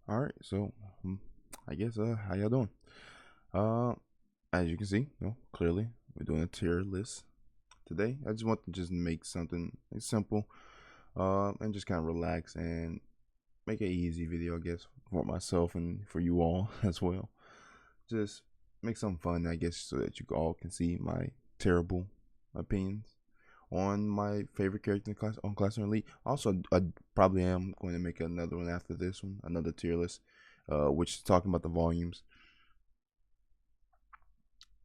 All right, so I guess how y'all doing? Uh, as you can see, clearly we're doing a tier list today. I just want to just make something simple, and just kind of relax and make an easy video, I guess, for myself and for you all as well. Just make something fun, I guess, so that you all can see my terrible opinions on my favorite character in class on Classroom Elite. Also, I probably am going to make another one after this one, another tier list, which is talking about the volumes.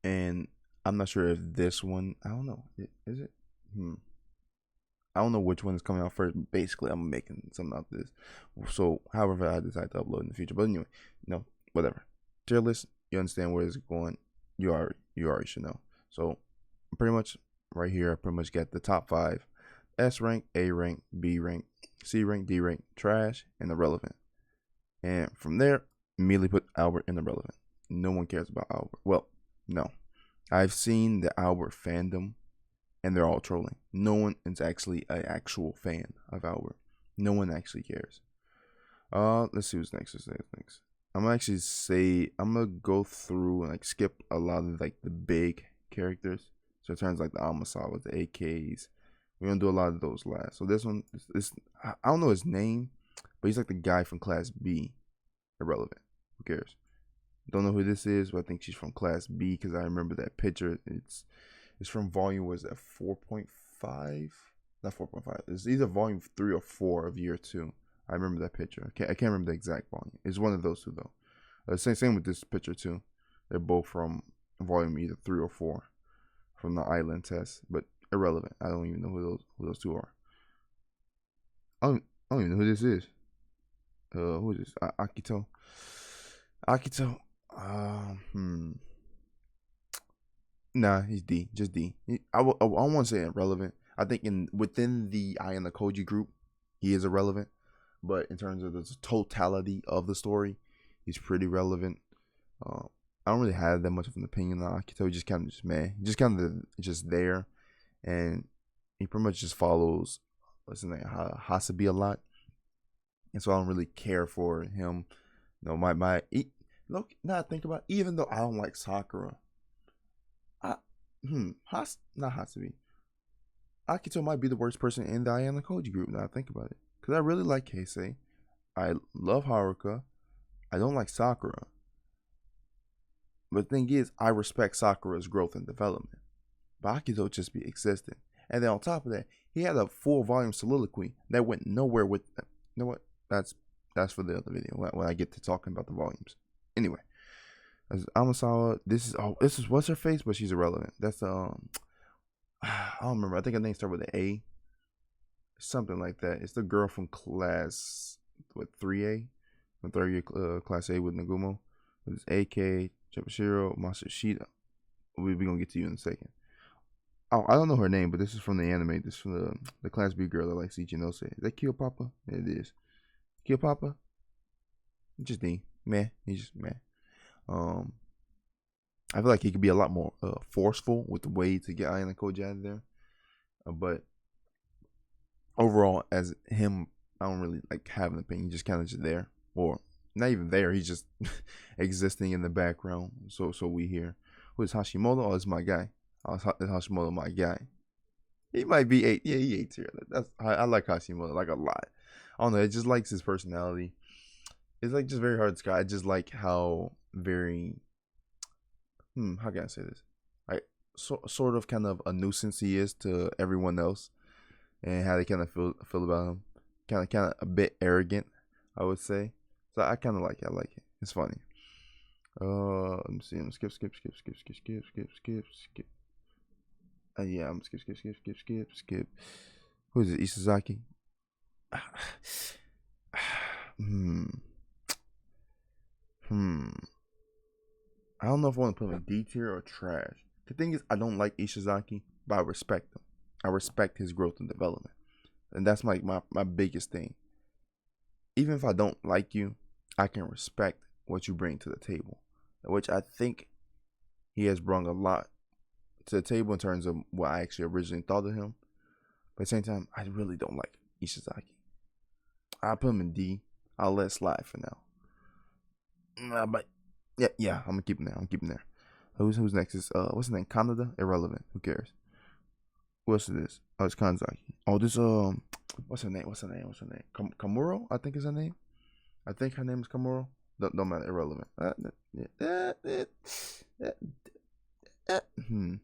And I'm not sure if this one, I don't know, is it? I don't know which one is coming out first. Basically, I'm making something out of this. So, however, I decide to upload in the future. But anyway, whatever. Tier list, you understand where it's going. You already should know. So, pretty much right here, I pretty much got the top five: S rank, A rank, B rank, C rank, D rank, trash, and irrelevant. And from there, immediately put Albert in irrelevant. No one cares about Albert. Well, no. I've seen the Albert fandom, and they're all trolling. No one is actually an actual fan of Albert. No one actually cares. Let's see what's next. I'm gonna actually say I'm gonna go through and like skip a lot of like the big characters. So it turns like the Amasawas, the AKs. We're gonna do a lot of those last. So this one, this I don't know his name, but he's like the guy from Class B. Irrelevant. Who cares? Don't know who this is, but I think she's from Class B because I remember that picture. It's from volume, was that 4.5? Not 4.5. It's either volume 3 or 4 of year 2. I remember that picture. I can't remember the exact volume. It's one of those two though. Same with this picture too. They're both from volume either 3 or 4 from the island test, but irrelevant. I don't even know who those two are. I don't even know who this is. Who is this? Akito. Akito. Nah, he's D. Just D. I want to say irrelevant. I think within the I and the Koji group, he is irrelevant. But in terms of the totality of the story, he's pretty relevant. I don't really have that much of an opinion on Akito. He's just kind of just man. He's just kind of just there, and he pretty much just follows what's his name, Hasabi a lot, and so I don't really care for him. Look, now I think about it, even though I don't like Sakura, I not Hasabi. Akito might be the worst person in the Ayana Koji group. Now I think about it, because I really like Keisei. I love Haruka. I don't like Sakura. But the thing is, I respect Sakura's growth and development. But Akito just be existing. And then on top of that, he had a full volume soliloquy that went nowhere with them. You know what? That's for the other video when I get to talking about the volumes. Anyway, as Amasawa, this is what's her face, but she's irrelevant. That's I don't remember. I think her name started with an A, something like that. It's the girl from class 3A, from third year class A with Nagumo. It's AK Chibashiro Masashida. We're gonna get to you in a second. Oh, I don't know her name, but this is from the anime. This is from the class B girl that likes Ichinose. Is that Kyopapa? Yeah, it is. Kyopapa? Just D. Man. He's just man. I feel like he could be a lot more forceful with the way to get Ayana Koji out of there. But overall, as him, I don't really like have an opinion. He's just kind of just there, or not even there. He's just existing in the background. So we hear, who is Hashimoto? Oh, it's my guy. Oh, is Hashimoto my guy? He might be 8. Yeah, he 8 here. I like Hashimoto like a lot. I don't know. It just likes his personality. It's like just very hard to describe. I just like how very how can I say this? Sort of kind of a nuisance he is to everyone else, and how they kind of feel about him. Kind of a bit arrogant, I would say. So I kind of like it. I like it. It's funny. Let me see. I'm skip. Yeah, I'm skip. Who is it? Isazaki. hmm. I don't know if I want to put him in D tier or trash. The thing is, I don't like Ishizaki, but I respect him. I respect his growth and development. And that's my biggest thing. Even if I don't like you, I can respect what you bring to the table. Which I think he has brought a lot to the table in terms of what I actually originally thought of him. But at the same time, I really don't like Ishizaki. I put him in D. I'll let it slide for now. But yeah, I'm gonna keep him there. I'm keeping there. Who's next? Is what's his name? Canada? Irrelevant. Who cares? What's this? Oh, it's Kanzaki. Oh, this what's her name? Kamuro, I think is her name. I think her name is Kamuro. Don't matter. Irrelevant. Hmm.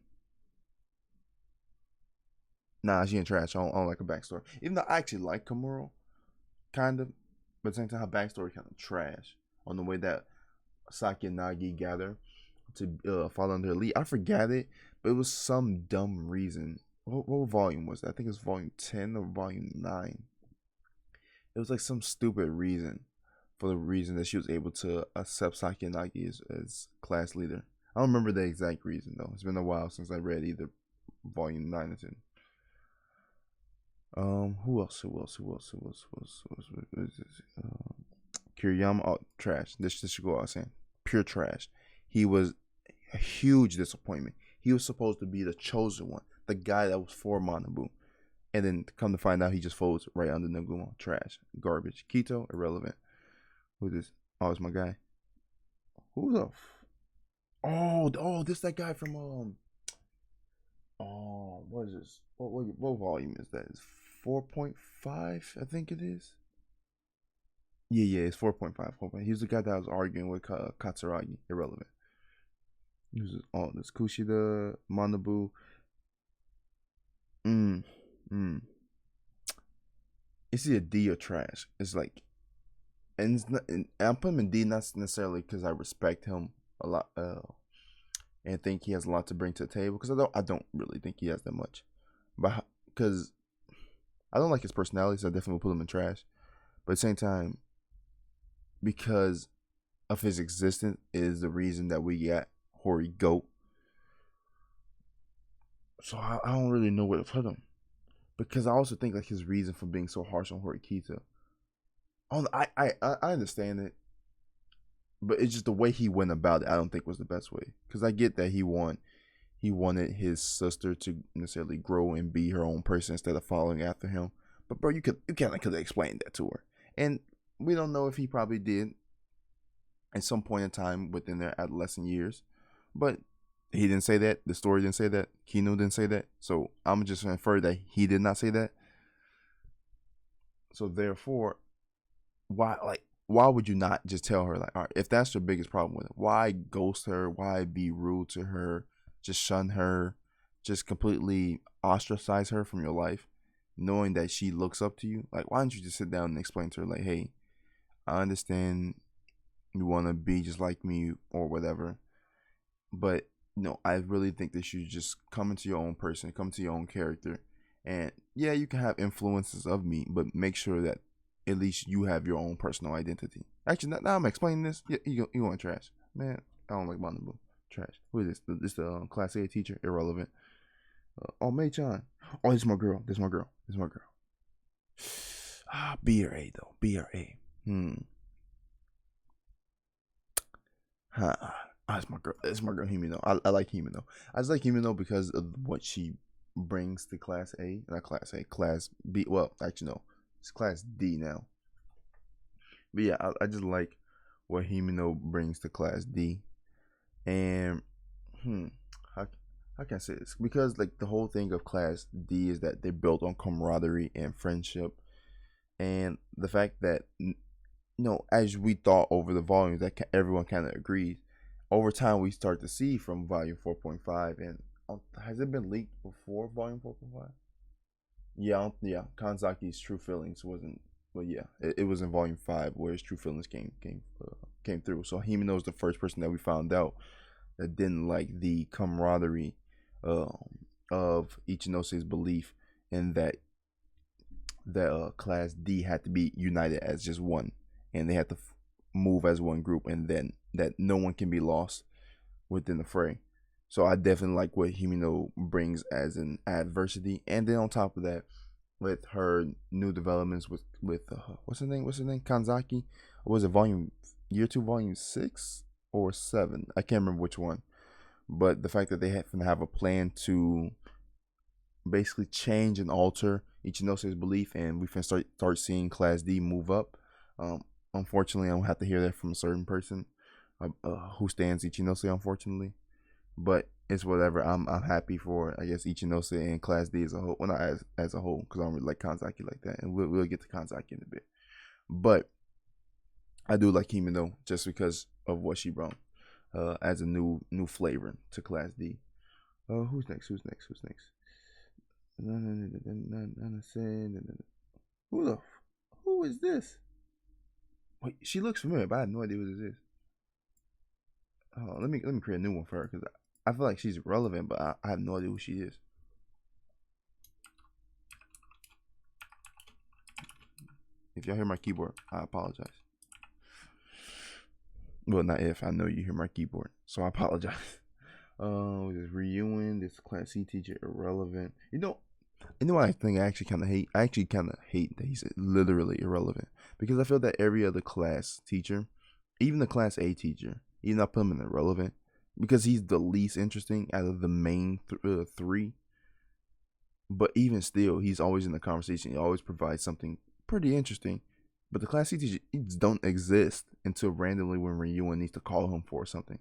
Nah, she ain't trash. I don't like her backstory. Even though I actually like Kamuro, kind of, but at the same time, her backstory kind of trash on the way that Saki and Nagi gather to fall under her lead. I forgot it, but it was some dumb reason. What volume was that? I think it was volume 10 or volume 9. It was like some stupid reason for the reason that she was able to accept Saki and Nagi as class leader. I don't remember the exact reason though. It's been a while since I read either volume 9 or 10. Who else? Who is this? Kiriyama, oh, trash. This should go out saying pure trash. He was a huge disappointment. He was supposed to be the chosen one, the guy that was for Manabu, and then come to find out he just folds right under Nagumo. Trash, garbage. Kito, irrelevant. Who's this? Oh, it's my guy. Who the? Oh, this that guy from Oh, what is this? What volume is that? It's 4.5, I think it is. Yeah, it's 4.5. He was the guy that was arguing with Katsuragi. Irrelevant. He was this Kushida, Manabu. Mm, mm. Is he a D or trash? It's like, and, I'm putting him in D not necessarily because I respect him a lot, and think he has a lot to bring to the table. Because I don't really think he has that much, but because I don't like his personality, so I definitely will put him in trash. But at the same time, because of his existence is the reason that we got Hori Goat. So I don't really know where to put him. Because I also think like his reason for being so harsh on Horikita. I understand it. But it's just the way he went about it, I don't think was the best way. Because I get that he wanted his sister to necessarily grow and be her own person instead of following after him. But bro, you kind of could have explained that to her. And we don't know if he probably did at some point in time within their adolescent years. But he didn't say that. The story didn't say that. Kino didn't say that. So I'm just going to infer that he did not say that. So therefore, why would you not just tell her, like, all right, if that's your biggest problem with it, why ghost her? Why be rude to her? Just shun her? Just completely ostracize her from your life, knowing that she looks up to you? Like, why don't you just sit down and explain to her, like, hey, I understand you want to be just like me or whatever, but no, I really think that you just come into your own person, come to your own character, and yeah, you can have influences of me, but make sure that at least you have your own personal identity. Actually, now I'm explaining this. Yeah, you going trash, man. I don't like Manabu. Trash. Who is this? This the class A teacher. Irrelevant. Oh, Mei-chan. Oh, this is my girl. B or A though. B or A. Huh. That's my girl. That's my girl Himino. I like Himino. I just like Himino because of what she brings to Class A. Not Class A. Class B. Well, actually no. It's Class D now. But yeah, I just like what Himino brings to Class D. And how can I say this? Because like the whole thing of Class D is that they're built on camaraderie and friendship, and the fact that as we thought over the volumes, that everyone kind of agrees. Over time, we start to see from volume 4.5, and has it been leaked before volume 4.5? Yeah. Kanzaki's true feelings wasn't, but yeah, it was in volume 5 where his true feelings came through. So Himino is the first person that we found out that didn't like the camaraderie of Ichinose's belief in that Class D had to be united as just one, and they had to move as one group, and then that no one can be lost within the fray. So I definitely like what Himino brings as an adversity, and then on top of that, with her new developments with what's her name? Kanzaki. Or was it year 2, volume 6 or 7? I can't remember which one. But the fact that they have a plan to basically change and alter Ichinose's belief, and we can start seeing Class D move up. Unfortunately, I don't have to hear that from a certain person, who stands Ichinose, unfortunately. But it's whatever. I'm happy for, I guess, Ichinose and Class D as a whole. Well, not as a whole, because I don't really like Kanzaki like that, and we'll get to Kanzaki in a bit. But I do like Himeno just because of what she brought as a new flavor to Class D. Who's next? Who's next? Who's next? Who the? Who is this? Wait, she looks familiar, but I have no idea who this is. Let me create a new one for her because I feel like she's relevant, but I have no idea who she is. If y'all hear my keyboard, I apologize. Well, not if. I know you hear my keyboard, so I apologize. This Ryuin, this Class C teacher, irrelevant. What I think I actually kind of hate? I actually kind of hate that he's literally irrelevant because I feel that every other class teacher, even the Class A teacher, even though I put him in irrelevant because he's the least interesting out of the main three. But even still, he's always in the conversation. He always provides something pretty interesting. But the Class C teachers don't exist until randomly when Ryuin needs to call him for something.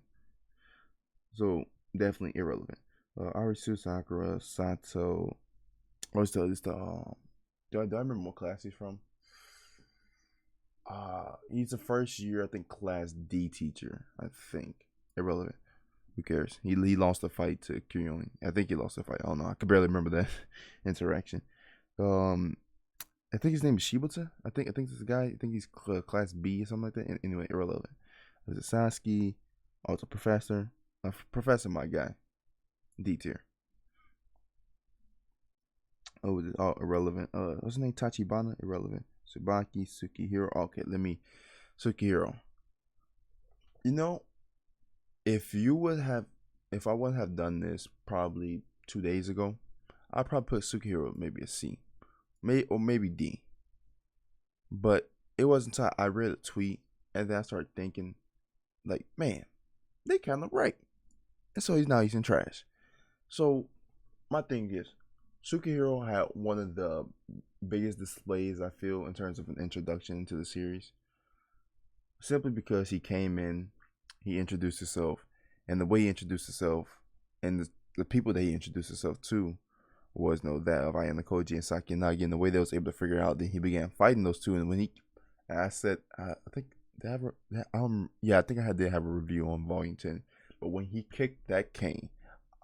So definitely irrelevant. Arisu, Sakura, Sato. What's the do I remember what class he's from? He's a first year, I think, Class D teacher. I think irrelevant. Who cares? He lost the fight to Kyoni. I think he lost the fight. I don't know. I could barely remember that interaction. I think his name is Shibata. I think this is the guy. I think he's Class B or something like that. Anyway, irrelevant. There's a Sasuke, also Professor. Professor, my guy. D tier. Oh, irrelevant. What's his name? Tachibana, irrelevant. Tsubaki, Sukihiro. Okay, Sukihiro. If I would have done this probably 2 days ago, I'd probably put Sukihiro maybe a C, maybe D. But it wasn't until I read a tweet and then I started thinking, like, man, they kind of right. And so he's in trash. So my thing is, Sukihiro had one of the biggest displays, I feel, in terms of an introduction into the series. Simply because he came in, he introduced himself, and the way he introduced himself, and the people that he introduced himself to, was that of Ayano Koji and Sakinagi, and the way they was able to figure out that he began fighting those two, and when I said, I think I think I did have a review on Volume 10, but when he kicked that cane,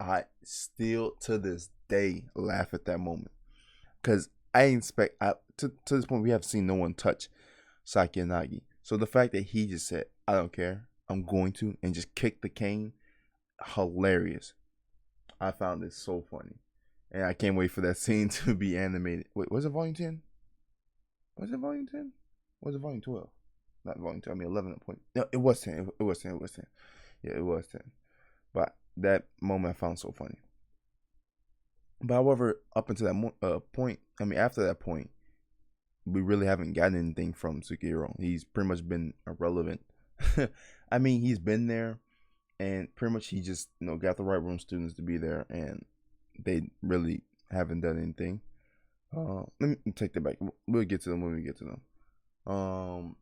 I still to this day laugh at that moment because to this point we have seen no one touch Sakinagi. So the fact that he just said, "I don't care, I'm going to," and just kicked the cane, hilarious. I found it so funny, and I can't wait for that scene to be animated. Wait, was it Volume 10? Was it Volume 10? Was it Volume 12? Not Volume 10. I mean 11 point. No, it was 10. It was 10. It was 10. Yeah, it was 10. But that moment I found so funny. But however, up until that point, I mean, after that point, we really haven't gotten anything from Sukihiro. He's pretty much been irrelevant. I mean, he's been there, and pretty much he just got the right room students to be there, and they really haven't done anything. Let me take that back. We'll get to them when we get to them.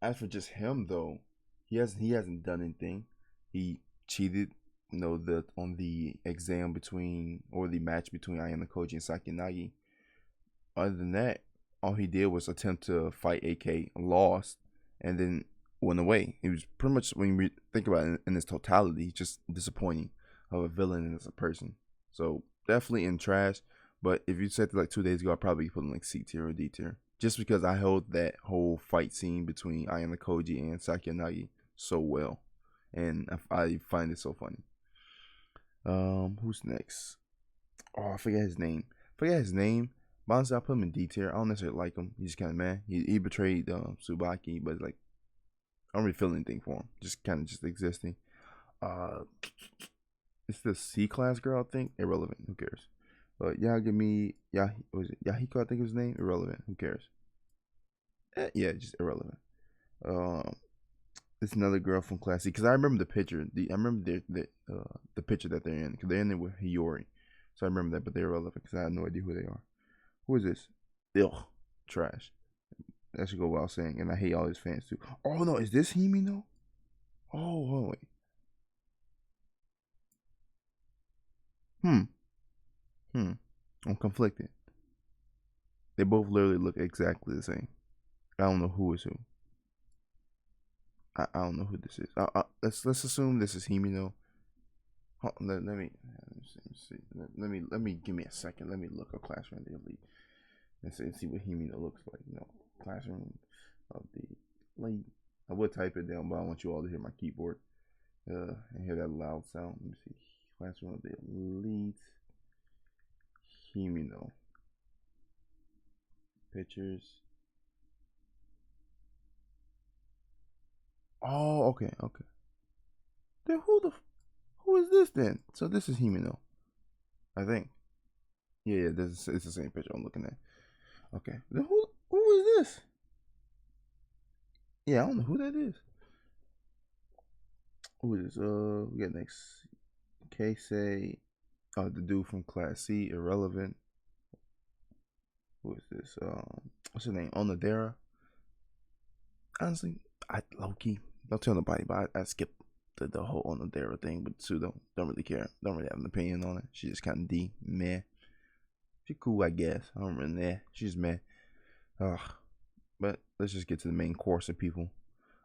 As for just him though, he hasn't done anything. He cheated, on the exam or the match between Ayano Koji and Sakinagi. Other than that, all he did was attempt to fight AK, lost, and then went away. He was pretty much, when we think about it in its totality, just disappointing of a villain as a person. So definitely in trash. But if you said it like 2 days ago, I'd probably put him like C tier or D tier, just because I held that whole fight scene between Ayano Koji and Sakinagi so well, and I find it so funny. Who's next? Oh, I forget his name. But honestly, I put him in D tier. I don't necessarily like him. He's just kind of mad. He betrayed Tsubaki, but like, I don't really feel anything for him. Just kind of just existing. It's the C class girl, I think. Irrelevant. Who cares? Was it Yahiko? I think was his name. Irrelevant. Who cares? Yeah, just irrelevant. It's another girl from Class C because I remember the picture. I remember the picture that they're in because they're in it with YUUR. So I remember that, but they're irrelevant because I have no idea who they are. Who is this? Ugh, trash. That should go without saying. And I hate all his fans too. Oh no, is this Hime though? Oh, wait. Hmm. Hmm. I'm conflicted. They both literally look exactly the same. I don't know who is who. I don't know who this is. Let's assume this is Himino. Let me give me a second. Let me look up Classroom of the Elite and see what Himino looks like. Classroom of the Elite. I would type it down, but I want you all to hear my keyboard and hear that loud sound. Let me see. Classroom of the Elite. Himino. Pictures. Oh, okay, okay. Then who is this then? So this is Himino, I think. Yeah, this is it's the same picture I'm looking at. Okay. Then who is this? Yeah, I don't know who that is. Who is this? We got next. Say, the dude from Class C, irrelevant. Who is this? What's his name? Onodera. Honestly, I low key don't tell nobody, but I skipped the whole Onodera thing with Sudo. Don't really care. Don't really have an opinion on it. She's just kind of D meh. She cool, I guess. I don't really know. She's meh. Ugh. But let's just get to the main course of people.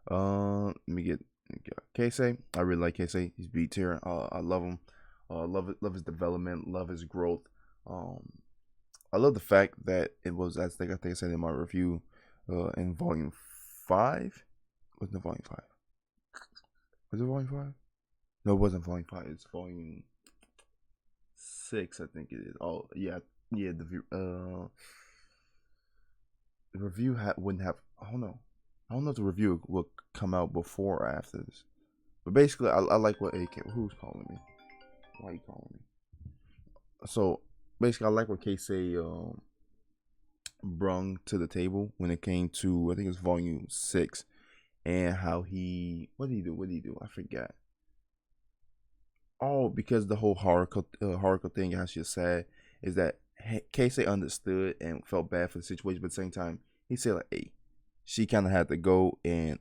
Let me get Casey. I really like Casey. He's B tier. I love him. Love his development. Love his growth. I love the fact that it was, I think I said in my review, in volume 5. Wasn't it volume 5? Was it volume 5? No, it wasn't volume 5. It's volume 6, I think it is. Oh yeah, yeah. The review wouldn't have. I don't know. I don't know if the review will come out before or after this. But basically, I like what AK. Who's calling me? Why are you calling me? So basically, I like what Casey brung to the table when it came to, I think it was volume 6, and how he, what did he do? What did he do? I forgot. Oh, because the whole Haruko thing, how she said, is that Casey understood and felt bad for the situation, but at the same time, he said like, "Hey, she kind of had to go, and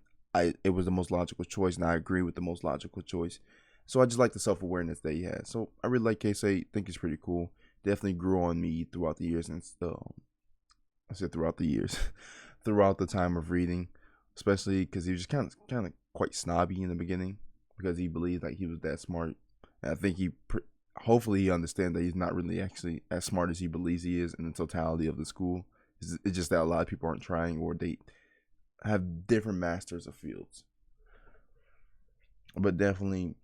it was the most logical choice, and I agree with the most logical choice." So I just like the self awareness that he had. So I really like Casey. Think he's pretty cool. Definitely grew on me throughout the years, and I said throughout the years, throughout the time of reading, especially because he was just kind of quite snobby in the beginning because he believed like he was that smart. And I think hopefully he understands that he's not really actually as smart as he believes he is in the totality of the school. It's just that a lot of people aren't trying, or they have different masters of fields. But definitely,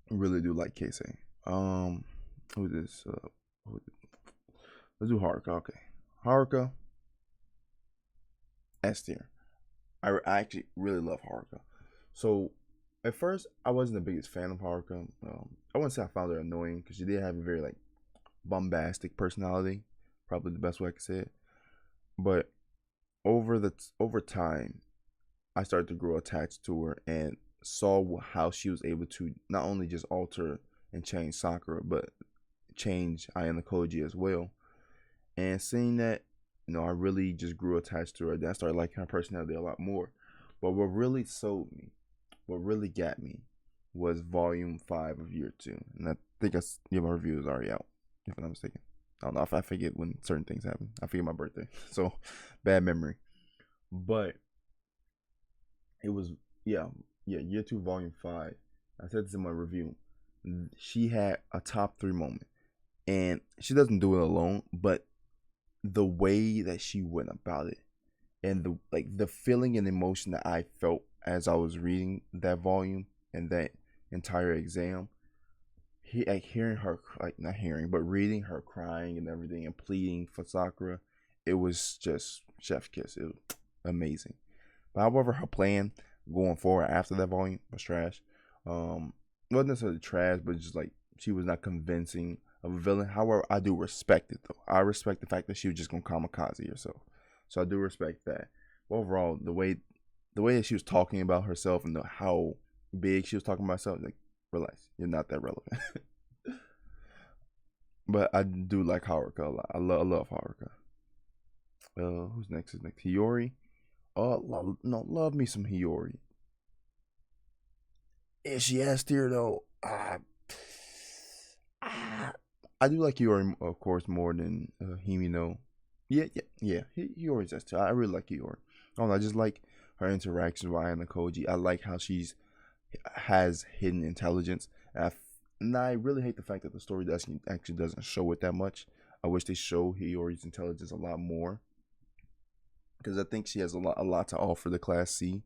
really do like Casey. Who's this? Let's do Haruka. Okay, Haruka, S tier. I actually really love Haruka. So at first, I wasn't the biggest fan of Haruka. I wouldn't say I found her annoying because she did have a very like bombastic personality, probably the best way I could say it. But over time, I started to grow attached to her and saw how she was able to not only just alter and change Sakura, but change Ayano Koji as well. And seeing that, I really just grew attached to her. Then I started liking her personality a lot more. But what really sold me, what really got me, was volume 5 of year 2. And I think my review is already out, if I'm not mistaken. I don't know if I forget when certain things happen. I forget my birthday. So bad memory. But it was, year 2, volume 5. I said this in my review. She had a top 3 moment. And she doesn't do it alone, but the way that she went about it, and the feeling and emotion that I felt as I was reading that volume and that entire exam, hearing her, like not hearing, but reading her crying and everything and pleading for Sakura, it was just chef kiss. It was amazing. But however, her plan going forward after that volume was trash. Wasn't necessarily trash, but just like she was not convincing of a villain. However, I do respect it though. I respect the fact that she was just gonna kamikaze herself. So I do respect that. But overall, the way that she was talking about herself and how big she was talking about herself, like, relax, you're not that relevant. But I do like Haruka a lot. I love Haruka. Who's next? Is next Hiyori? Oh, love me some Hiyori. Is she S tier though? Ah, I do like Yuri, of course, more than Himino. Yeah. Yuri's S tier. I really like Yuri. I don't know, I just like her interactions with Ayana Koji. I like how she's has hidden intelligence. And I really hate the fact that the story actually doesn't show it that much. I wish they show Hiyori's intelligence a lot more because I think she has a lot to offer the Class C,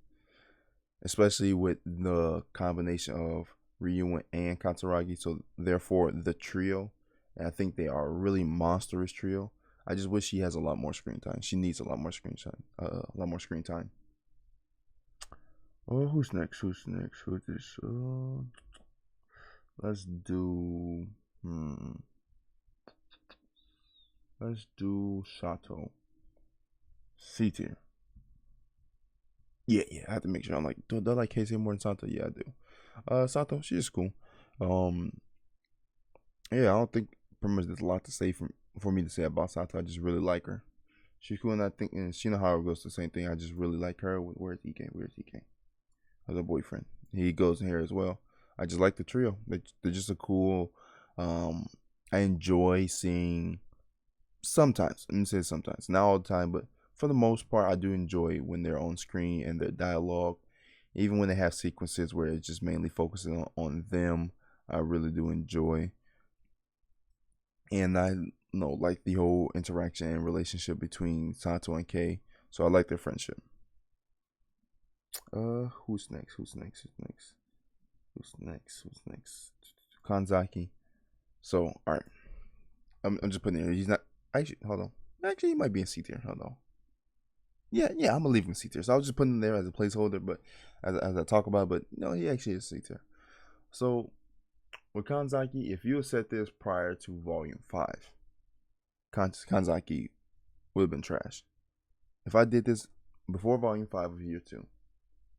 especially with the combination of Ryuen and Katsuragi. So therefore, the trio, and I think they are a really monstrous trio. I just wish she has a lot more screen time. She needs a lot more screen time. A lot more screen time. Oh, who's next? Who's next? Who's this? Let's do. Let's do Sato. C tier. Yeah. I have to make sure. I'm like, do I like Casey more than Sato? Yeah, I do. Sato, she's cool. Um, yeah, I don't think pretty much there's a lot to say for me to say about Sato. I just really like her. She's cool, and I think, and Shinohara goes the same thing. I just really like her. Where's EK? Where's EK? As a boyfriend, he goes in here as well. I just like the trio. They're just a cool. Um, I enjoy seeing sometimes. Let me say sometimes, not all the time, but for the most part, I do enjoy when they're on screen and their dialogue. Even when they have sequences where it's just mainly focusing on them, I really do enjoy. And I know like the whole interaction and relationship between Sato and Kei. So I like their friendship. Who's next? Who's next? Who's next? Who's next? Who's next? Kanzaki. So all right, I'm just putting it here. He's not actually. Hold on. Actually, he might be in C tier. Hold on. Yeah. I'm gonna leave him C tier. So I was just putting him there as a placeholder, but as I talk about, it, but no, he actually is C tier. So with Kanzaki, if you had said this prior to Volume 5, Kanzaki would have been trash. If I did this before Volume 5 of Year 2,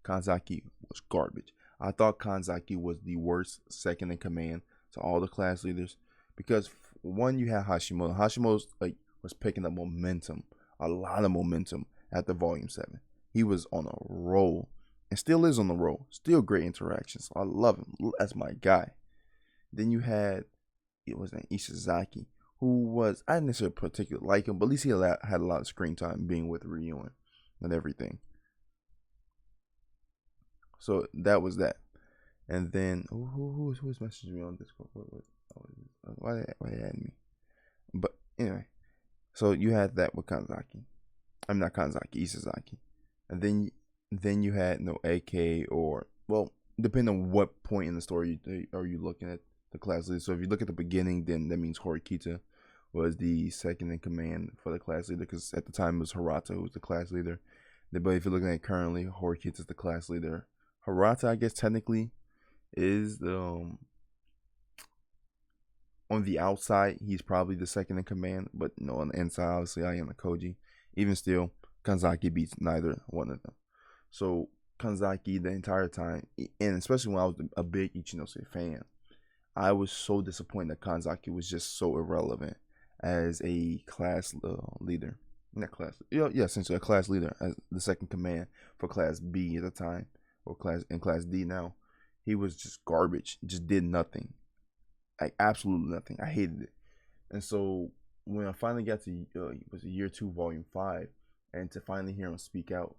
Kanzaki was garbage. I thought Kanzaki was the worst second in command to all the class leaders because one, you had Hashimoto. Hashimoto was picking up momentum, a lot of momentum after Volume 7. He was on a roll and still is on the roll. Still great interactions. I love him. That's my guy. Then you had, it was an Ishizaki, who was, I didn't necessarily particularly like him, but at least he had a lot of screen time being with Ryuen and everything. So that was that. And then, who's messaging me on Discord? Why they add me? But anyway, so you had that with Kanzaki. I'm not Kanzaki, Ishizaki. And then you had no AK or, well, depending on what point in the story are you looking at the class leader. So if you look at the beginning, then that means Horikita was the second in command for the class leader because at the time it was Hirata who was the class leader. But if you're looking at it currently, Horikita is the class leader. Hirata, I guess technically, is the on the outside he's probably the second in command, but no, on the inside obviously I am the Koji. Even still, Kanzaki beats neither one of them. So Kanzaki the entire time, and especially when I was a big Ichinose fan, I was so disappointed that Kanzaki was just so irrelevant as a class leader. Not class, essentially a class leader as the second command for Class B at the time, or Class D now. He was just garbage. Just did nothing, like absolutely nothing. I hated it. And so when I finally got to it was Year 2, Volume 5, and to finally hear him speak out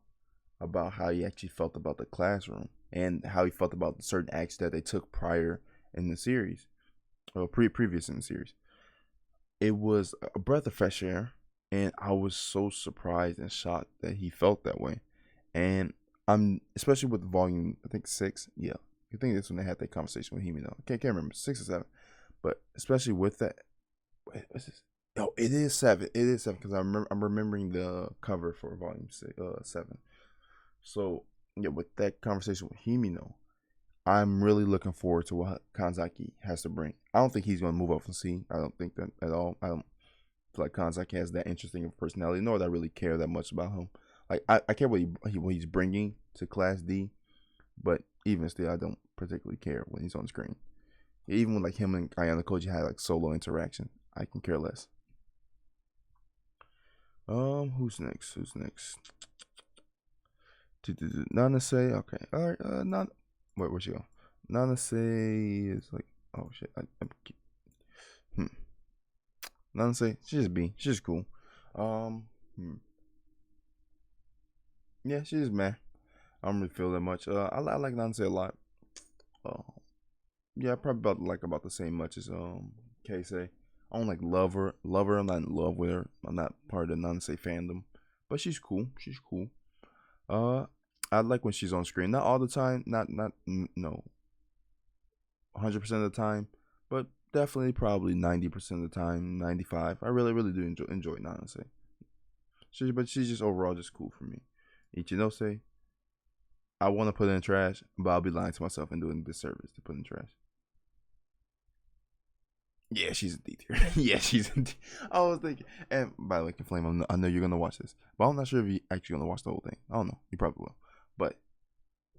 about how he actually felt about the classroom and how he felt about the certain acts that they took prior in the series, or previous in the series, it was a breath of fresh air, and I was so surprised and shocked that he felt that way. And I'm especially with Volume, I think 6, yeah, I think that's when they had that conversation with Himino. Can't remember 6 or 7, but especially with that, what's this? Oh, it is 7. It is 7 because I'm remembering the cover for Volume 7. So yeah, with that conversation with Himino, I'm really looking forward to what Kanzaki has to bring. I don't think he's going to move up from C. I don't think that at all. I don't feel like Kanzaki has that interesting of personality, nor that I really care that much about him. Like I care what he's bringing to Class D, but even still, I don't particularly care when he's on screen. Even when like him and Ayana Koji had like solo interaction, I can care less. Who's next? Who's next? Nana say okay. All right. Not where'd she go? Nanase is like, oh shit. Hmm. Nanase, she's just B. She's cool. Um, hmm. Yeah, she's meh. I don't really feel that much. I like Nanase a lot. Uh, yeah, probably about the same much as K-Say. I don't like love her. I'm not in love with her. I'm not part of the Nanase fandom, but she's cool. She's cool. Uh, I like when she's on screen. Not all the time. Not no, 100% of the time, but definitely probably 90% of the time, 95. I really do enjoy Nanase. But she's just overall just cool for me. Ichinose, I want to put in trash, but I'll be lying to myself and doing a disservice to put in trash. Yeah, she's a D tier. Yeah, she's a D. I was thinking, and by the way, Flame, I know you're gonna watch this, but I'm not sure if you're actually gonna watch the whole thing. I don't know. You probably will. But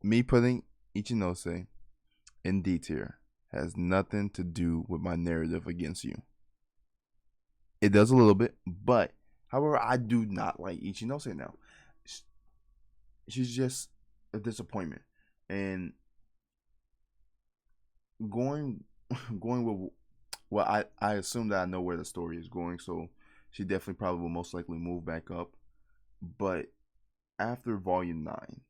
me putting Ichinose in D tier has nothing to do with my narrative against you. It does a little bit, but however, I do not like Ichinose now. She's just a disappointment, and going going with well, I assume that I know where the story is going, so she definitely probably will most likely move back up. But after Volume 9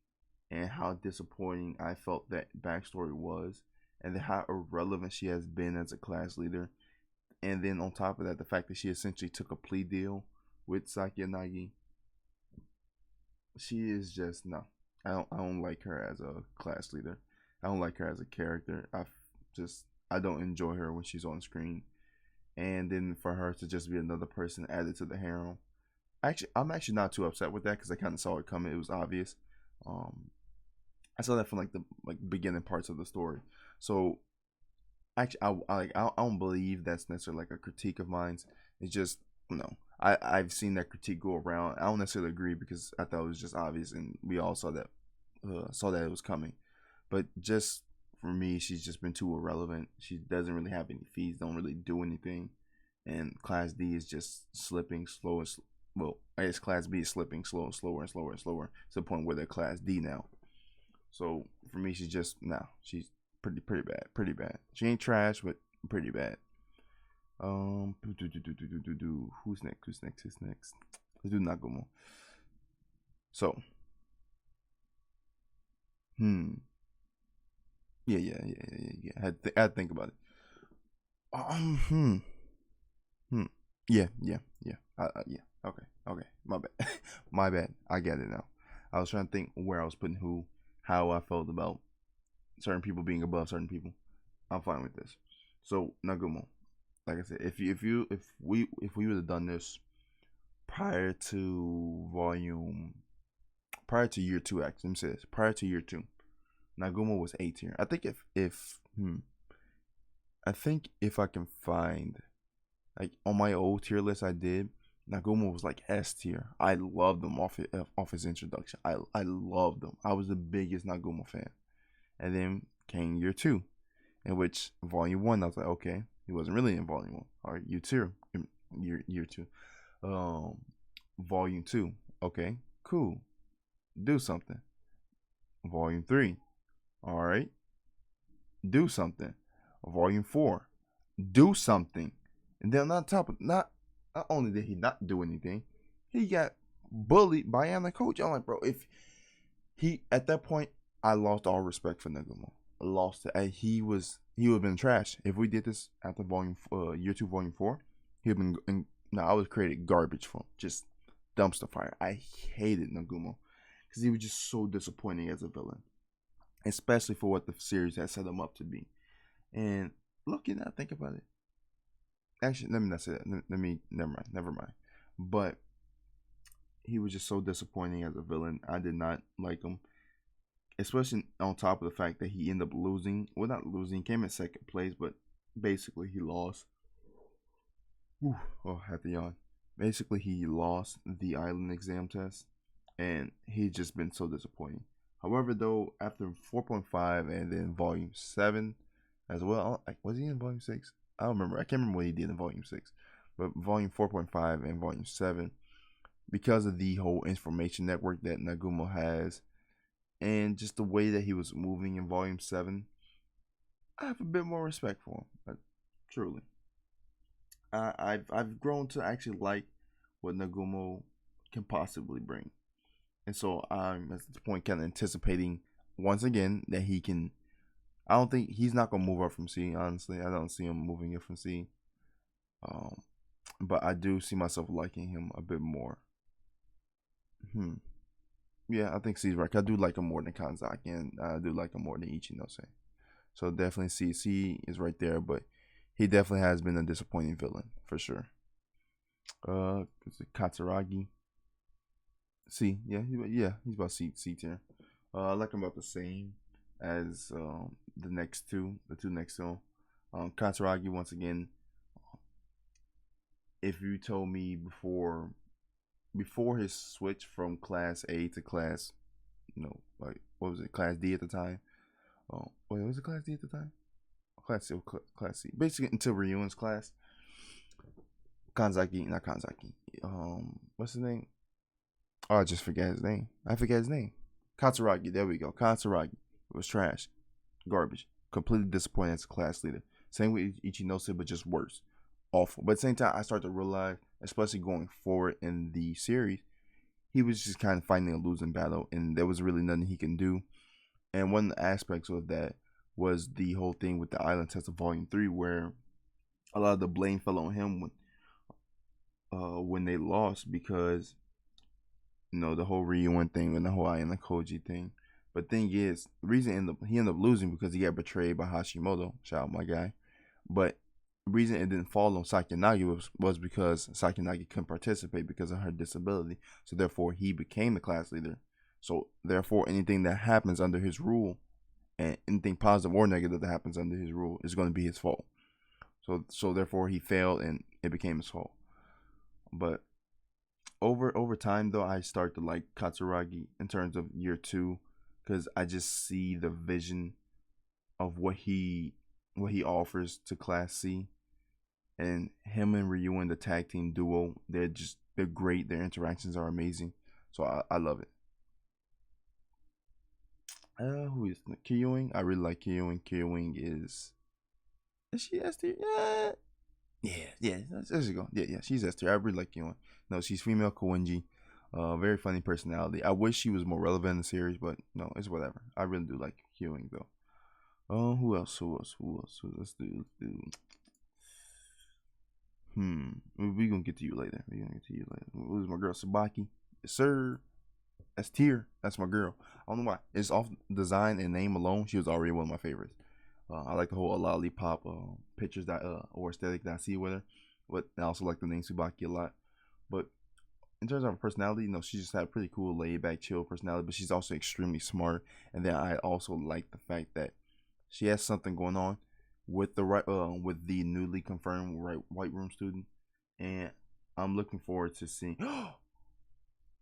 and how disappointing I felt that backstory was, and how irrelevant she has been as a class leader, and then on top of that, the fact that she essentially took a plea deal with Sakiyanagi, she is just no. I don't like her as a class leader. I don't like her as a character. I don't enjoy her when she's on screen. And then for her to just be another person added to the harem. I'm actually not too upset with that because I kind of saw it coming. It was obvious. Um, I saw that from like the beginning parts of the story. So actually, I don't believe that's necessarily like a critique of mine. It's just I've seen that critique go around. I don't necessarily agree because I thought it was just obvious, and we all saw that it was coming. But just for me, she's just been too irrelevant. She doesn't really have any fees, don't really do anything, and Class D is just slipping slow and well, I guess Class B is slipping slower and slower and slower to the point where they're Class D now. So for me, she's just she's pretty bad. She ain't trash, but pretty bad. Who's next? Who's next? Let's do Nagumo. So, hmm, yeah. I had to think about it. Hmm, hmm. Yeah. Yeah. Okay. My bad. My bad. I get it now. I was trying to think where I was putting who, how I felt about certain people being above certain people. I'm fine with this. So Nagumo, like I said, if we would have done this prior to prior to year two, actually, says prior to year two, Nagumo was A tier. I think if I can find like on my old tier list I did, Nagumo was like S tier. I loved him off his introduction. I loved him. I was the biggest Nagumo fan. And then came year two, in which volume one I was like, okay, he wasn't really in volume one. Or year two. Um volume two, okay, cool. Do something. Volume three, alright, do something. Volume four, do something. And then on top of not only did he not do anything, he got bullied by Anna Coach. I'm like, bro, if he at that point, I lost all respect for Nagumo. I lost it. He would have been trash if we did this after year two, volume four. He'd been I was created garbage for him, just dumpster fire. I hated Nagumo because he was just so disappointing as a villain, especially for what the series had set him up to be. And looking, I think about it. Actually, let me not say that. Let me never mind. But he was just so disappointing as a villain. I did not like him, especially on top of the fact that he ended up losing. Well, not losing. He came in second place, but basically he lost. Whew, oh, I had to yawn. Basically, he lost the island exam test, and he's just been so disappointing. However, though, after 4.5 and then volume 7 as well, was he in volume 6? I don't remember. I can't remember what he did in volume 6. But volume 4.5 and volume 7, because of the whole information network that Nagumo has, and just the way that he was moving in volume 7, I have a bit more respect for him. Truly, I've grown to actually like what Nagumo can possibly bring, and so I'm at this point kind of anticipating once again that he can. I don't think he's not gonna move up from C. Honestly, I don't see him moving it from C. Um, but I do see myself liking him a bit more. Hmm. Yeah, I think C's right. I do like him more than Kanzaki, and I do like him more than Ichinose. So definitely C is right there, but he definitely has been a disappointing villain for sure. Is it Katsuragi? C, yeah, he's about C tier. I like him about the same as the two next to him. Katsuragi once again. If you told me before his switch from class A to class, like what was it, class D at the time? Oh, wait, was it class D at the time? Class C, class C. Basically, until Ryuen's class. Kanzaki, not Kanzaki. What's his name? Oh, I just forget his name. I forget his name. Katsuragi. There we go. Katsuragi. It was trash, garbage. Completely disappointed as a class leader. Same with Ichinose, but just worse. Awful. But at the same time, I started to realize, especially going forward in the series, he was just kind of fighting a losing battle, and there was really nothing he can do. And one of the aspects of that was the whole thing with the Island Test of Volume 3, where a lot of the blame fell on him when they lost, because the whole Ryuen thing and the whole Ayana Koji thing. But thing is, the reason he ended up losing because he got betrayed by Hashimoto. Shout out my guy. But the reason it didn't fall on Sakinagi was because Sakinagi couldn't participate because of her disability. So therefore, he became the class leader. So therefore, anything that happens under his rule, and anything positive or negative that happens under his rule, is going to be his fault. So therefore, he failed, and it became his fault. But over time, though, I start to like Katsuragi in terms of year 2, because I just see the vision of what he offers to Class C, and him and Ryuen, the tag team duo, they're great. Their interactions are amazing, so I love it. Who is Kyoing? I really like Kyoing. Kyoing is she S tier? Yeah. There you go. Yeah. She's S tier. I really like Kyoing. No, she's female Koenji. Very funny personality. I wish she was more relevant in the series, but no, it's whatever. I really do like Kyoing though. Who else? Let's do. We gonna get to you later. Who's my girl Sabaki? Yes, sir. That's tier. That's my girl. I don't know why. It's off design and name alone. She was already one of my favorites. I like the whole lollipop pictures that or aesthetic that I see with her. But I also like the name Subaki a lot. But in terms of her personality, she just had a pretty cool, laid back, chill personality. But she's also extremely smart. And then I also like the fact that she has something going on with with the newly confirmed White Room student, and I'm looking forward to seeing.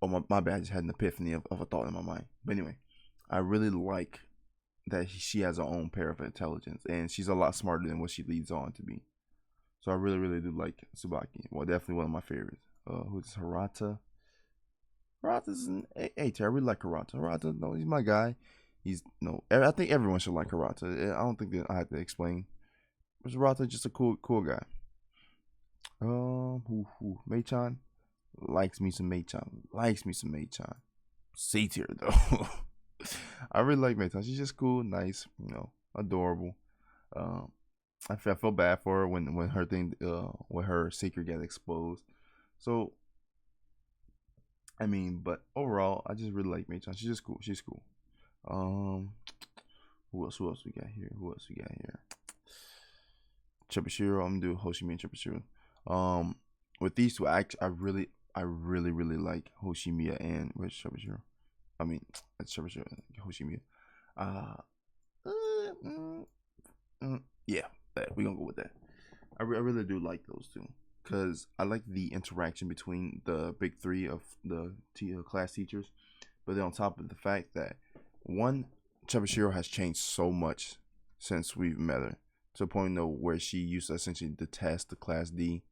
Oh my bad! I just had an epiphany of a thought in my mind. But anyway, I really like that she has her own pair of intelligence, and she's a lot smarter than what she leads on to be. So I really do like Tsubaki. Well, definitely one of my favorites. Who's Hirata? Hirata's an A tier. I really like Hirata. Hirata, no, he's my guy. He's no. I think everyone should like Hirata. I don't think that I have to explain. But Hirata just a cool guy. Mei-chan likes me some Mei-chan. C tier though. I really like Mei-chan. She's just cool, nice, adorable. I felt bad for her when her thing, when her secret got exposed. So, I mean, but overall, I just really like Mei-chan. She's just cool. She's cool. Who else we got here? Chibashiro. I'm gonna do Hoshimi and Chibashiro. With these two, I really like Hoshimiya and where's Chibashiro? I mean, it's Chibashiro, Hoshimiya. Yeah, we gonna go with that. I really do like those two because I like the interaction between the big three of the class teachers. But then on top of the fact that one, Chibashiro has changed so much since we've met her, to the point where she used to essentially detest the Class D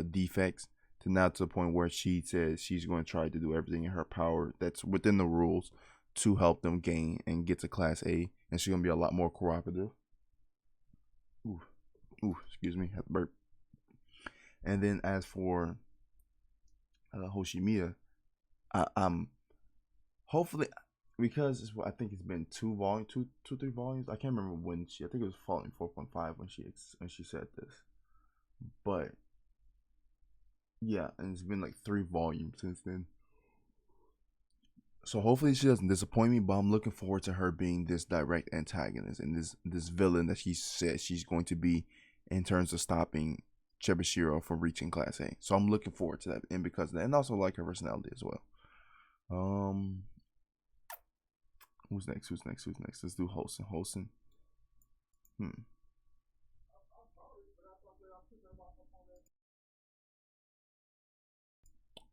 defects, to now to the point where she says she's going to try to do everything in her power that's within the rules to help them gain and get to Class A, and she's going to be a lot more cooperative. Ooh, excuse me, had to burp. And then as for Hoshimiya, I'm hopefully because I think it's been two, 3 volumes. I can't remember when she. I think it was Falling 4.5 when she said this. But yeah, and it's been like 3 volumes since then. So hopefully she doesn't disappoint me. But I'm looking forward to her being this direct antagonist and this villain that she said she's going to be in terms of stopping Chebashiro from reaching Class A. So I'm looking forward to that, and because of that, and also like her personality as well. Um, who's next? Who's next? Who's next? Let's do Holson. Holson. Hmm.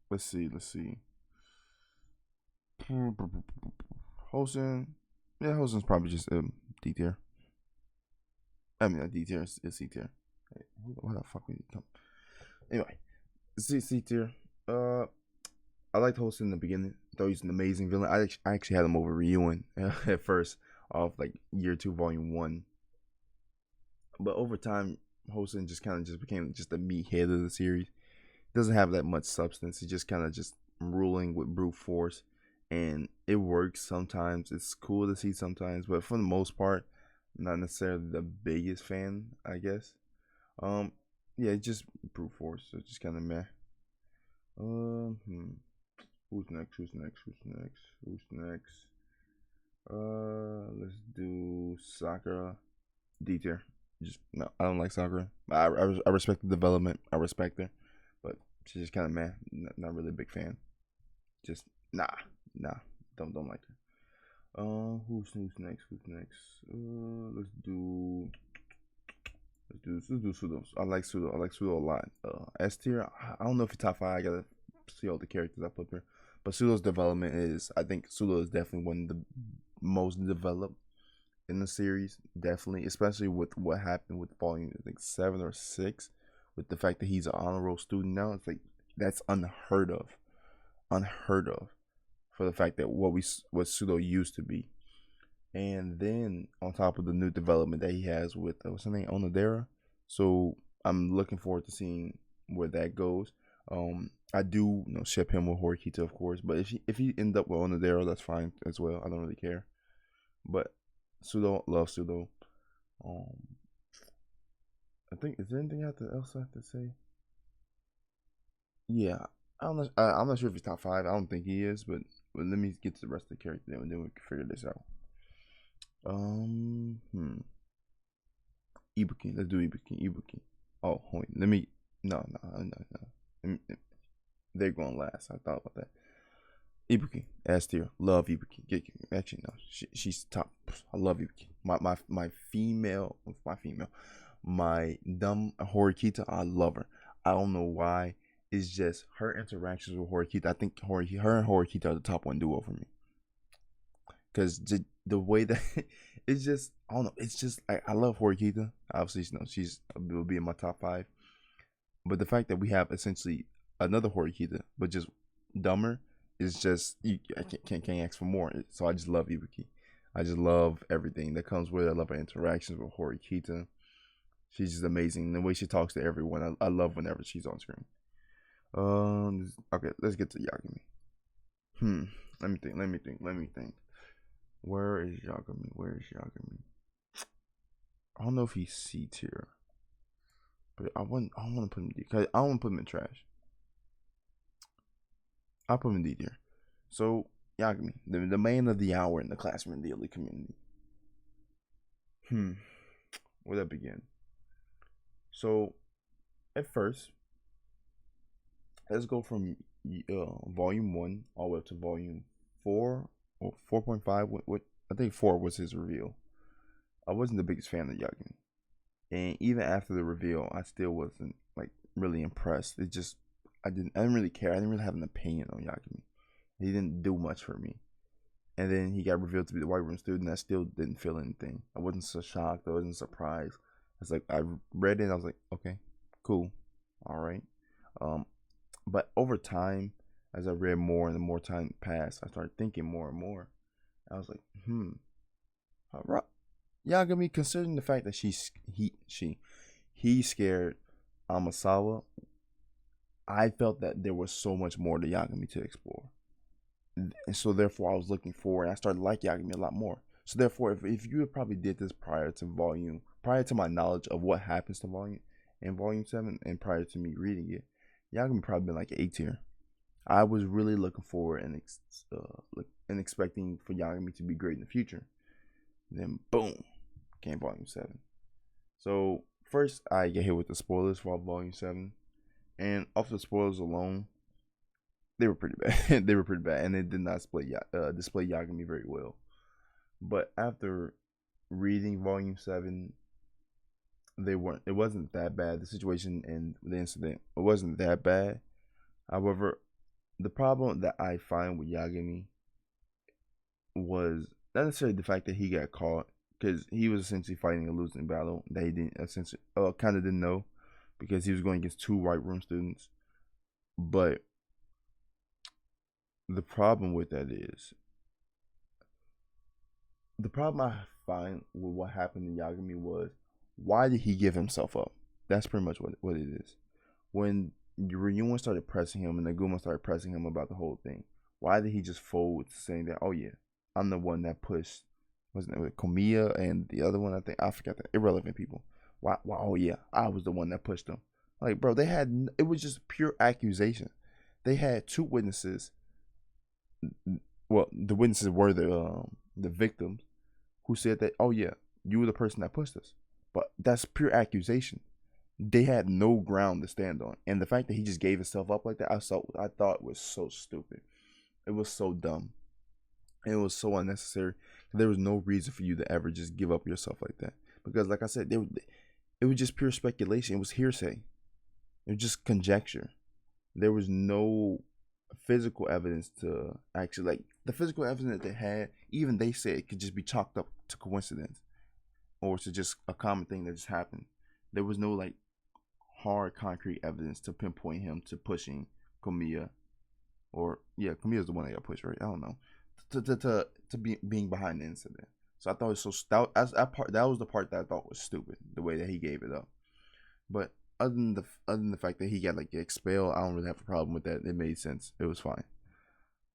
Let's see. Let's see. Holson. Yeah, Holson's probably just D tier. I mean, D tier is C tier. Hey, why the fuck would he come? Anyway, C tier. I liked Holson in the beginning. Thought he's an amazing villain. I actually had him over Ryuin at first, off like year 2, volume 1. But over time, Holson just kind of just became just the meathead of the series. Doesn't have that much substance. He's just kind of just ruling with brute force, and it works sometimes. It's cool to see sometimes, but for the most part, not necessarily the biggest fan, I guess. Um, yeah, it's just brute force. So it's just kind of meh. Who's next? Who's next? Who's next? Who's next? Let's do Sakura. D tier. Just no, I don't like Sakura. I respect the development. I respect her, but she's just kind of meh. Not really a big fan. Just nah. Don't like her. Who's next? Who's next? Let's do Pseudo. I like Pseudo. I like Pseudo a lot. S tier. I don't know if it's top 5. I gotta see all the characters I put there. But Pseudo's development is, I think Pseudo is definitely one of the most developed in the series. Definitely, especially with what happened with volume, I think 7 or 6, with the fact that he's an honor roll student now. It's like that's unheard of, for the fact that what Pseudo used to be. And then on top of the new development that he has with what's her name, Onodera. So I'm looking forward to seeing where that goes. I do ship him with Horikita, of course, but if he end up with Onodera, that's fine as well. I don't really care. But Pseudo, love Pseudo. Um, I think, is there anything else I have to say? Yeah, I'm not sure if he's top 5. I don't think he is, but let me get to the rest of the character, and then we can figure this out. Hmm. Ibuki. Let's do Ibuki. Oh, wait. Let me. No. They're going last. I thought about that. Ibuki. S tier. Love Ibuki. Actually, no. She's top. I love Ibuki. My female. My dumb Horikita. I love her. I don't know why. It's just her interactions with Horikita. I think her and Horikita are the top 1 duo for me. Because the way that it's just, I don't know. It's just I love Horikita. Obviously, she's will be in my top 5. But the fact that we have essentially another Horikita, but just dumber, is just I can't ask for more. So I just love Ibuki. I just love everything that comes with it. I love her interactions with Horikita. She's just amazing. The way she talks to everyone, I love whenever she's on screen. Okay, let's get to Yagami. Let me think. Where is Yagami? I don't know if he's C tier, but I want to put him D. Cause I don't want to put him in trash. I'll put him in D tier. So Yagami, the man of the hour in the classroom and the elite community. Where that begin? So at first, let's go from volume 1 all the way up to volume 4 or 4.5. What I think 4 was his reveal. I wasn't the biggest fan of Yagami, and even after the reveal, I still wasn't like really impressed. I didn't really care. I didn't really have an opinion on Yagami. He didn't do much for me. And then he got revealed to be the White Room student. I still didn't feel anything. I wasn't so shocked. I wasn't surprised. It's like I read it and I was like, okay, cool, all right. But over time, as I read more and the more time passed, I started thinking more and more. I was like, Yagami, considering the fact that he scared Amasawa. I felt that there was so much more to Yagami to explore, and so therefore I was looking forward. And I started like Yagami a lot more. So therefore, if you had probably did this prior to my knowledge of what happens to volume in volume 7, and prior to me reading it, Yagami probably been like A tier. I was really looking forward and expecting for Yagami to be great in the future. Then boom, came volume 7. So first I get hit with the spoilers for volume 7, and off the spoilers alone, they were pretty bad. They were pretty bad, and they did not display Yagami very well. But after reading volume 7, they weren't. It wasn't that bad. The situation and the incident, it wasn't that bad. However, the problem that I find with Yagami was not necessarily the fact that he got caught, because he was essentially fighting a losing battle that he didn't essentially kind of didn't know, because he was going against two white room students. But the problem with that is the problem I find with what happened to Yagami was, why did he give himself up? That's pretty much what it is. When Ryuun started pressing him and Naguma started pressing him about the whole thing, why did he just fold, saying that, oh yeah, I'm the one that pushed, wasn't it Komiya and the other one, I forgot, that irrelevant people. Why oh yeah, I was the one that pushed them. Like, bro, it was just pure accusation. They had two witnesses. Well, the witnesses were the victims, who said that, oh yeah, you were the person that pushed us. But that's pure accusation. They had no ground to stand on, and the fact that he just gave himself up like that, I thought was so stupid. It was so dumb. It was so unnecessary. There was no reason for you to ever just give up yourself like that, because, like I said, it was just pure speculation. It was hearsay. It was just conjecture. There was no physical evidence to actually, like, the physical evidence that they had, even they said it could just be chalked up to coincidence, or to just a common thing that just happened. There was no, like, hard concrete evidence to pinpoint him to pushing Komiya, or yeah, Komiya's the one that got pushed, right? I don't know, to being behind the incident. So I thought it was that was the part that I thought was stupid, the way that he gave it up. But other than the fact that he got like expelled, I don't really have a problem with that. It made sense. It was fine.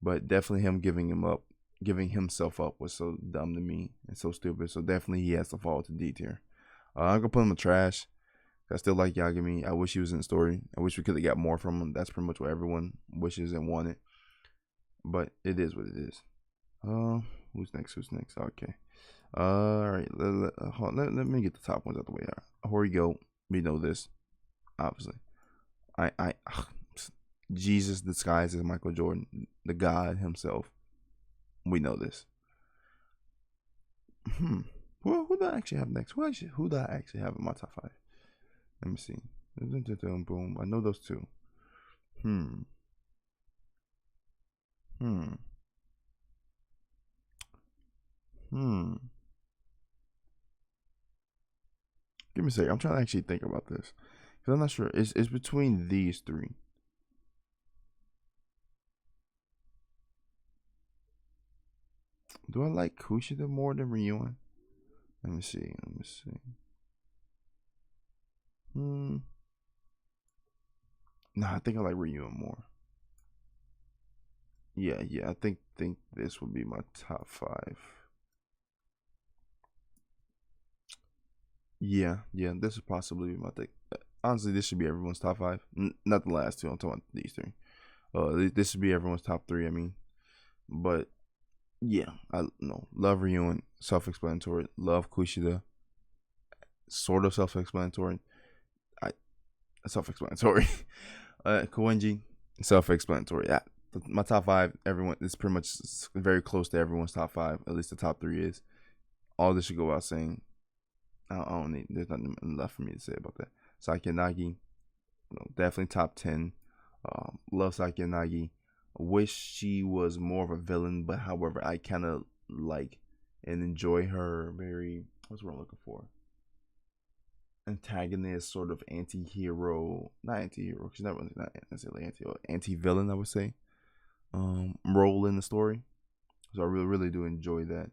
But definitely him giving himself up was so dumb to me and so stupid. So definitely he has to fall to D tier. I'm gonna put him in trash. I still like Yagami. I wish he was in the story. I wish we could have got more from him. That's pretty much what everyone wishes and wanted. But it is what it is. Who's next? Okay. All right. Let me get the top ones out the way. Horigyo, we know this, obviously. Jesus disguised as Michael Jordan, the God himself. We know this. Who do I actually have next? Who do I actually have in my top 5? Let me see. Boom. I know those two. Hmm. Give me a second. I'm trying to actually think about this, because I'm not sure. It's between these three. Do I like Kushida more than Ryuun? Let me see. Nah, I think I like Ryuun more. Yeah. I think this would be my top 5. Yeah. This would possibly be my thing. Honestly, this should be everyone's top 5. Not the last two. I'm talking about these three. This should be everyone's top 3. I mean, but yeah, I no love Ryuun. Self-explanatory. Love Kushida. Sort of self-explanatory. Self-explanatory. Koenji. Self-explanatory. Yeah, my top 5. Everyone is pretty much very close to everyone's top 5. At least the top 3 is. All this should go without saying. I don't need. There's nothing left for me to say about that. Sakiyanagi, definitely top 10. Love Sakiyanagi. Wish she was more of a villain, but however, I kind of like and enjoy her very. What's what I'm looking for? Antagonist, sort of anti-hero. Not anti-hero. She's not really, not necessarily anti-villain, I would say. Role in the story. So I really do enjoy that.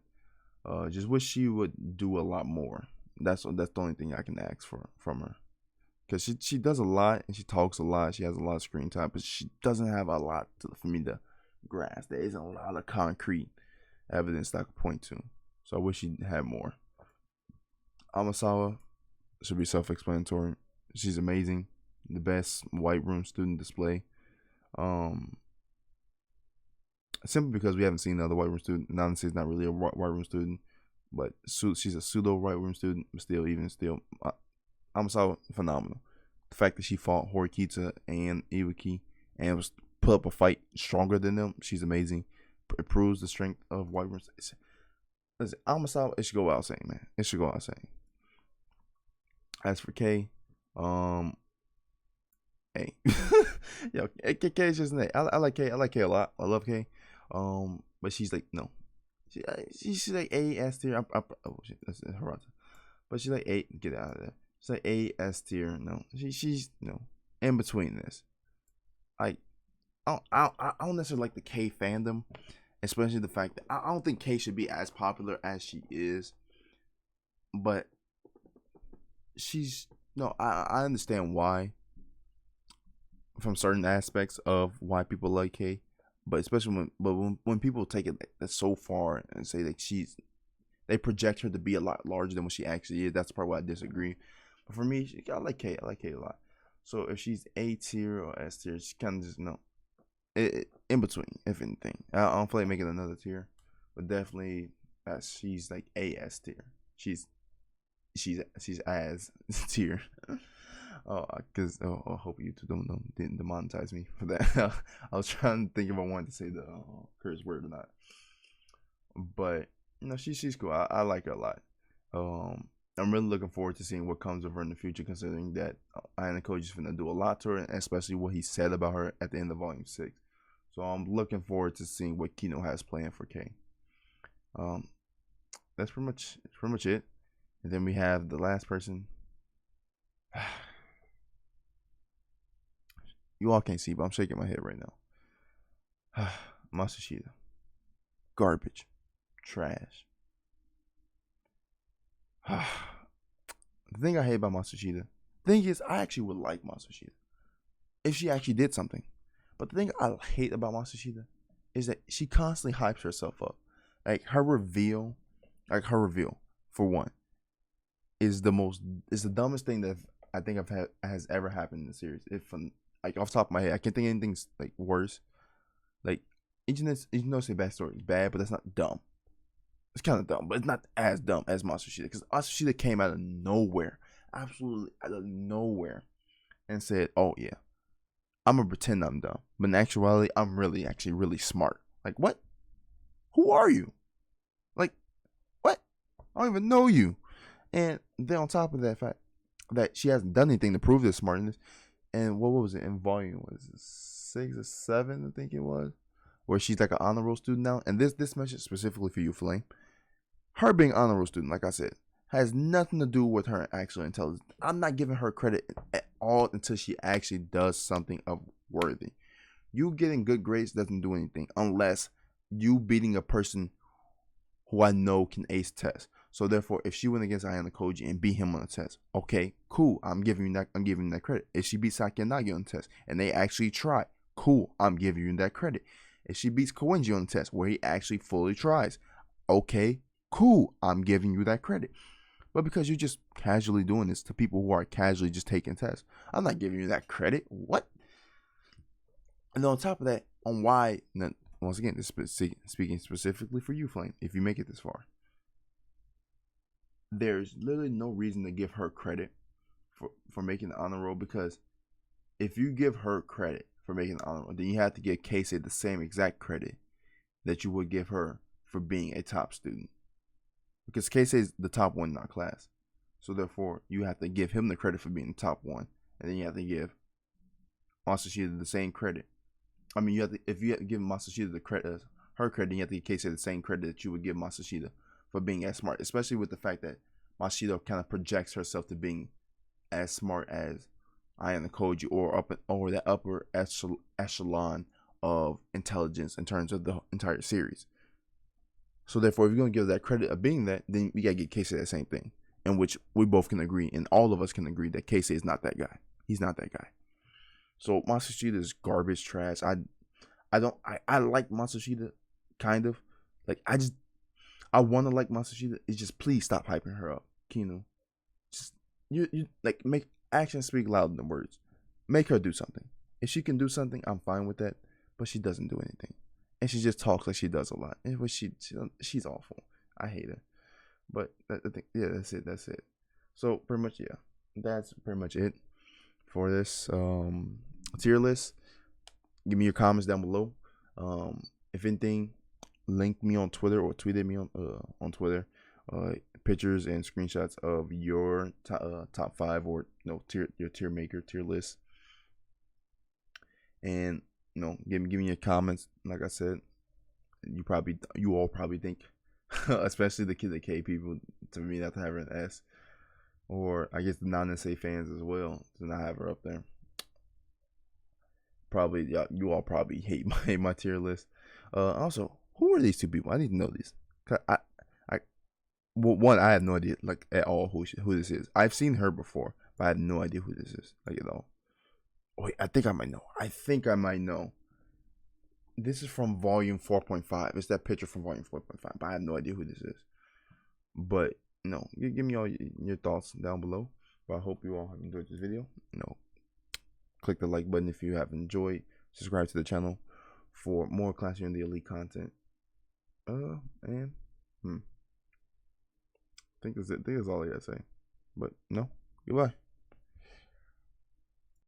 Just wish she would do a lot more. That's the only thing I can ask from her. because she does a lot and she talks a lot. She has a lot of screen time, but she doesn't have a lot for me to grasp. There isn't a lot of concrete evidence that I could point to. So I wish she had more. Amasawa should be self-explanatory. She's amazing, the best white room student display. Um, Simply because we haven't seen another white room student. Nancy not really a white room student, but she's a pseudo white room student. But still, Amasawa, phenomenal. The fact that she fought Horikita and Iwaki and was put up a fight stronger than them, she's amazing. It proves the strength of white room. Listen, Amasawa, it should go without saying, man. It should go without saying. As for K, A. Yo, K is just an A. I like K. I like K a lot. I love K. But she's like no. She's like A S tier. Oh shit, that's Hirata. But she's like A. Get out of there. She's like A S tier. No, she's no in between this. Like I don't necessarily like the K fandom, especially the fact that I don't think K should be as popular as she is. But she's no. I understand why. From certain aspects of why people like K, but especially when people take it so far and say that they project her to be a lot larger than what she actually is. That's the part where I disagree. But for me, I like K. I like K a lot. So if she's A tier or S tier, she kind of just in between, if anything. I don't feel like making another tier, but definitely she's like A S tier. She's as tier. Because I hope YouTube didn't demonetize me for that. I was trying to think if I wanted to say the curse word or not. But she's cool. I like her a lot. I'm really looking forward to seeing what comes of her in the future, considering that Ayano Koji's finna do a lot to her, and especially what he said about her at the end of Volume 6. So I'm looking forward to seeing what Kino has planned for K. That's pretty much it. And then we have the last person. You all can't see, but I'm shaking my head right now. Matsushita. Garbage. Trash. The thing I hate about Matsushita, the thing is, I actually would like Matsushita if she actually did something. But the thing I hate about Matsushita is that she constantly hypes herself up. Like her reveal, for one, is the dumbest thing that I think has ever happened in the series. Like off the top of my head, I can't think of anything like worse. Like even though it's a bad story, it's bad, but that's not dumb. It's kind of dumb, but it's not as dumb as Matsushita, because Matsushita came out of nowhere, absolutely out of nowhere, and said, "Oh yeah, I'm gonna pretend I'm dumb, but in actuality, I'm actually really smart." Like what? Who are you? Like what? I don't even know you. And then on top of that fact that she hasn't done anything to prove this smartness. And what was it in volume? Was it 6 or 7? I think it was, where she's like an honor roll student now. And this message specifically for you, Flame. Her being honor roll student, like I said, has nothing to do with her actual intelligence. I'm not giving her credit at all until she actually does something of worthy. You getting good grades doesn't do anything unless you beating a person who I know can ace tests. So therefore, if she went against Ayano Koji and beat him on a test, okay, cool. I'm giving you that credit. If she beats Saki and Nagi on the test and they actually try, cool. I'm giving you that credit. If she beats Koenji on the test where he actually fully tries, okay, cool. I'm giving you that credit. But because you're just casually doing this to people who are casually just taking tests, I'm not giving you that credit. What? And then on top of that, on why, once again, this speaking specifically for you, Flame, if you make it this far, there's literally no reason to give her credit for making the honor roll, because if you give her credit for making the honor roll, then you have to give Casey the same exact credit that you would give her for being a top student, because Casey is the top one in our class. So therefore, you have to give him the credit for being the top one, and then you have to give Matsushita the same credit. I mean, if you have to give Matsushita the credit, her credit, then you have to give Casey the same credit that you would give Matsushita for being as smart, especially with the fact that Matsushita kind of projects herself to being as smart as Ayano Koji, or that upper echelon of intelligence in terms of the entire series. So therefore, if you're gonna give that credit of being that, then we gotta get Casey that same thing. in which we both can agree, and all of us can agree that Casey is not that guy. He's not that guy. So Matsushita is garbage trash. I like Matsushita, kind of. Like I want to like Matsushita. It's just please stop hyping her up, Kino. Just you like make actions speak louder than words. Make her do something. If she can do something, I'm fine with that. But she doesn't do anything, and she just talks like she does a lot. And what she's awful. I hate her. But I think yeah, that's it. That's it. So pretty much yeah, that's pretty much it for this tier list. Give me your comments down below. If anything, link me on Twitter or tweet at me on Twitter. Pictures and screenshots of your top 5 or your tier list, and give me your comments. Like I said, you all probably think, especially the K people, to me not to have her an S, or I guess the non-SA fans as well to not have her up there. Probably you all probably hate my tier list. Also, who are these two people? I need to know these. Well, one, I have no idea like at all who this is. I've seen her before, but I have no idea who this is like at all. Wait, I think I might know. This is from volume 4.5. It's that picture from volume 4.5, but I have no idea who this is. But give me all your thoughts down below. But I hope you all have enjoyed this video. Click the like button if you have enjoyed. Subscribe to the channel for more Class in the Elite content. And I think that's it. I think that's all I gotta say. But no, goodbye.